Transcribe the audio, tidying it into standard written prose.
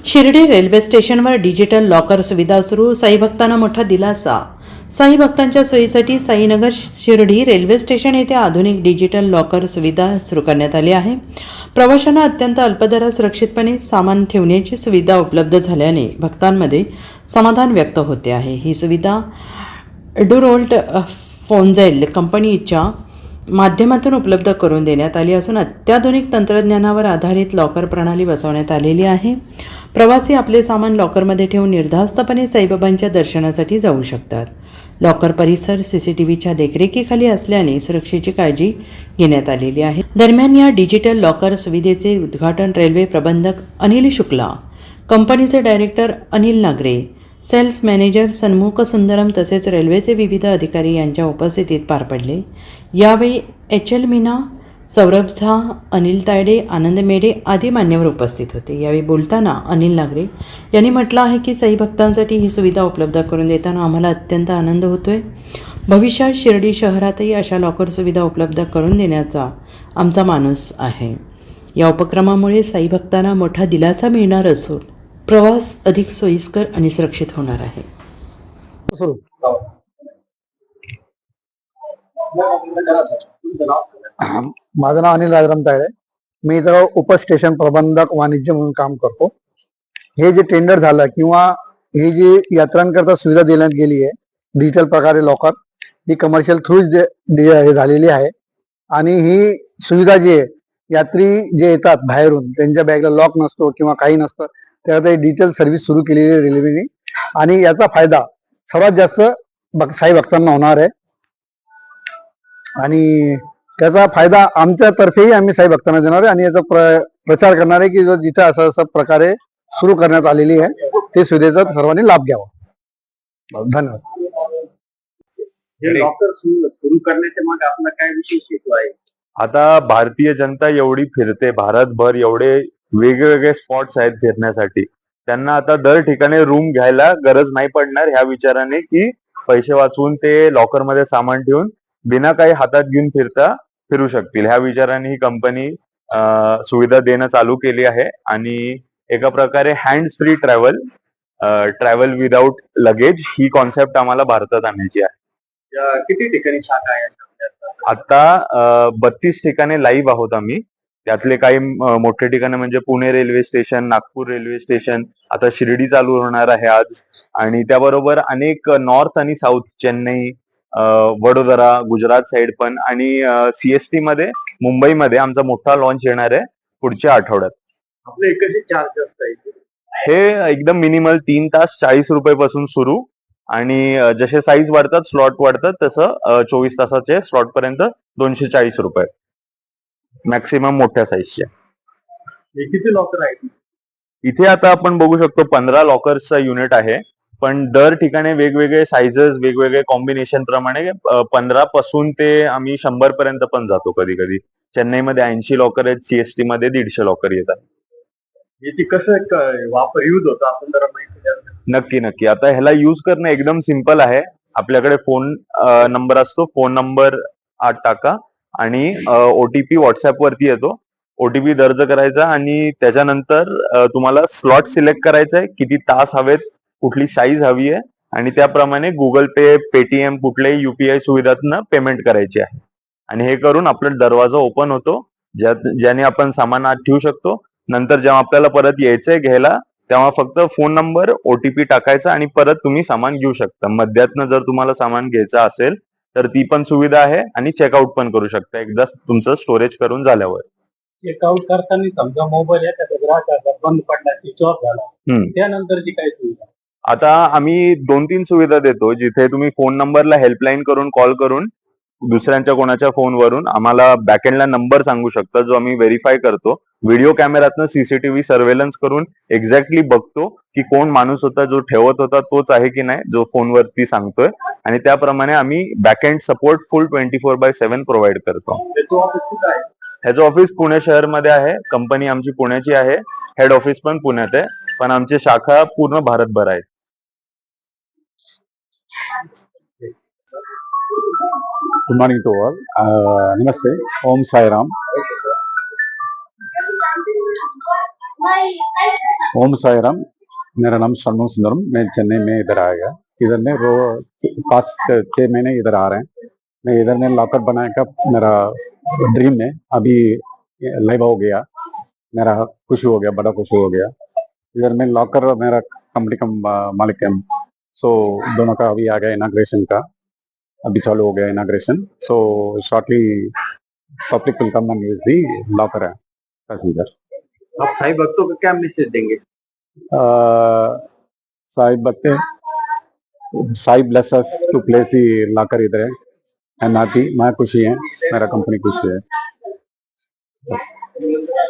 Shirdi railway स्टेशनवर digital locker सुविधा सुरू, साई भक्तांना मोठा दिलासा. साई भक्तांच्या सोयीसाठी साईनगर शिर्डी रेल्वे स्टेशन येथे आधुनिक डिजिटल लॉकर सुविधा सुरू करण्यात आली आहे. प्रवाशांना अत्यंत अल्प दरात सुरक्षितपणे सामान ठेवण्याची सुविधा उपलब्ध झाल्याने भक्तांमध्ये समाधान व्यक्त होते आहे. ही सुविधा डुरोल्ट फोन्झेल कंपनीच्या माध्यमातून उपलब्ध करून देण्यात आली असून अत्याधुनिक तंत्रज्ञानावर आधारित लॉकर प्रणाली बसवण्यात आलेली आहे. प्रवासी आपले सामान लॉकरमध्ये ठेवून निर्धास्तपणे साईबाबांच्या दर्शनासाठी जाऊ शकतात. लॉकर परिसर CCTVच्या देखरेखीखाली असल्याने सुरक्षेची काळजी घेण्यात आलेली आहे. दरम्यान या डिजिटल लॉकर सुविधेचे उद्घाटन रेल्वे प्रबंधक अनिल शुक्ला, कंपनीचे director Anil Nagare, sales manager Sanmukh Sundaram तसेच रेल्वेचे विविध अधिकारी यांच्या उपस्थितीत पार पडले. यावेळी HL मीना, सौरभ झा, अनिल तायडे, आनंद मेडे आदी मान्यवर उपस्थित होते. यावेळी बोलताना अनिल नागरे यांनी म्हटलं आहे की साई भक्तांसाठी ही सुविधा उपलब्ध करून देताना आम्हाला अत्यंत आनंद होतोय. भविष्यात शिर्डी शहरातही अशा लॉकर सुविधा उपलब्ध करून देण्याचा आमचा मानस आहे. या उपक्रमामुळे साई भक्तांना मोठा दिलासा मिळणार असून प्रवास अधिक सोयीस्कर आणि सुरक्षित होणार आहे. माझं नाव अनिल राजाराम तायडे. मी इथं उपस्टेशन प्रबंधक वाणिज्य म्हणून काम करतो. हे जे टेंडर झालं किंवा ही जी यात्रांकरता सुविधा देण्यात गेली आहे डिजिटल प्रकारे लॉकर, ही कमर्शियल थ्रूच झालेली आहे. आणि ही सुविधा जी आहे, यात्री जे येतात बाहेरून त्यांच्या बॅगला लॉक नसतो किंवा काही नसतं, त्यात डिजिटल सर्व्हिस सुरू केलेली आहे रेल्वेने. आणि याचा फायदा सर्वात जास्त साई भक्तांना होणार आहे. आणि त्याचा फायदा आमच्यातर्फेही आम्ही साई भक्तांना देणार आहे आणि याचा प्रचार करणार आहे की जो जिथे असं प्रकारे सुरू करण्यात आलेली आहे ते सुविधेचा सर्वांनी लाभ घ्यावा. धन्यवाद. हे लॉकर सुरू करण्याच्या मागे आपला काय विशेष हेतू आहे? आता भारतीय जनता एवढी फिरते, भारतभर एवढे वेगवेगळे स्पॉट्स आहेत फिरण्यासाठी, त्यांना आता दर ठिकाणी रूम घ्यायला गरज नाही पडणार ह्या विचाराने की पैसे वाचवून ते लॉकर मध्ये सामान ठेवून बिना काही हातात घेऊन फिरू शकतील. ह्या विचाराने ही कंपनी सुविधा देणं चालू केली आहे. आणि एका प्रकारे hands free travel without luggage ही कॉन्सेप्ट आम्हाला भारतात आणायची आहे. किती ठिकाणी शाखा आहे? आता 32 ठिकाणी लाईव्ह आहोत आम्ही. त्यातले काही मोठे ठिकाणी म्हणजे Pune railway station, Nagpur railway station, आता शिर्डी चालू होणार आहे आज. आणि त्याबरोबर अनेक नॉर्थ आणि साऊथ, चेन्नई, वडोदरा, गुजरात साइड पण, आणि CST मध्ये मुंबईमध्ये आमचा मोठा लॉन्च येणार आहे पुढच्या आठवड्यात. आपले एकच चार्ज असतात? हे एकदम मिनिमल 3 तास 40 रुपये पासून सुरू, आणि जसे साईज वाढतात, स्लॉट वाढतात, तसं 24 तासाचे स्लॉट पर्यंत 240 रुपये मॅक्सिमम मोठ्या साईजचे. किती लॉकर आहे इथे? आता आपण बघू शकतो 15 लॉकर्सचा युनिट आहे. पण दर ठिकाणी वेगवेगळे साईजेस, वेगवेगळे कॉम्बिनेशन प्रमाणे 15 पासून ते आम्ही 100 पर्यंत पण जातो. कधी कधी चेन्नईमध्ये 80 लॉकर आहेत, CST मध्ये 150 लॉकर येतात. याची कसं वापर यूज होतो आपण जरा माहिती द्या. नक्की नक्की. आता ह्याला यूज करणं एकदम सिंपल आहे. आपल्याकडे फोन नंबर असतो, फोन नंबर आत टाका आणि OTP व्हॉट्सअप वरती येतो. OTP दर्ज करायचा आणि त्याच्यानंतर तुम्हाला स्लॉट सिलेक्ट करायचा आहे, किती तास हवेत, कुठली साईज हवी आहे, आणि त्याप्रमाणे गुगल पे, पेटीएम, कुठल्याही UPI सुविधांना पेमेंट करायची आहे. आणि हे करून आपला दरवाजा ओपन होतो, ज्याने आपण सामान आत ठेवू शकतो. नंतर जेव्हा आपल्याला परत यायचंय घ्यायला, तेव्हा फक्त फोन नंबर, OTP टाकायचा आणि परत तुम्ही सामान घेऊ शकता. मध्यातनं जर तुम्हाला सामान घ्यायचं असेल तर ती पण सुविधा आहे, आणि चेकआउट पण करू शकता एकदा तुमचं स्टोरेज करून झाल्यावर. चेकआउट करताना समजा मोबाईल एखाद्या ग्राहकाचा बंद पडला, स्विच ऑफ झाला, त्यानंतरची काय सुविधा? आता आम्ही 2-3 सुविधा देतो, जिथे तुम्ही फोन नंबरला हेल्पलाईन करून कॉल करून दुसऱ्यांच्या कोणाच्या फोनवरून आम्हाला बॅकएंडला नंबर सांगू शकता, जो आम्ही व्हेरीफाय करतो. व्हिडिओ कॅमेरातनं CCTV सर्वेलन्स करून एक्झॅक्टली बघतो की कोण माणूस होता जो ठेवत होता, तोच आहे की नाही जो फोनवरती सांगतोय, आणि त्याप्रमाणे आम्ही बॅकएंड सपोर्ट फुल 24/7 प्रोव्हाइड करतो. ह्याचं ऑफिस पुणे शहरमध्ये आहे. कंपनी आमची पुण्याची आहे, हेड ऑफिस पण पुण्यात आहे, पण आमची शाखा पूर्ण भारतभर आहेत. Good morning to all. Namaste. Om Sai Ram. Om Sairam, मेरा नाम षणमुख सुंदरम, मैं चेन्नई में इधर आएगा। इधर में पाँच 6 महीने इधर आ रहे हैं। मैं इधर में लॉकर बनाने का मेरा ड्रीम है, अभी लाइव हो गया, मेरा खुशी हो गया, बड़ा खुशी हो गया। इधर में लॉकर मेरा कंपनी का मालिक है, सो दोनों का अभी आ गया इनाग्रेशन का, अभी चालू हो गया inauguration. So shortly public will come and use the locker है पैसेंजर। आप साई भक्तों को क्या मैसेज देंगे? साई भक्त, Sai bless us to place the locker इधर है, एंड मैं खुशी है, मेरा कंपनी खुशी है।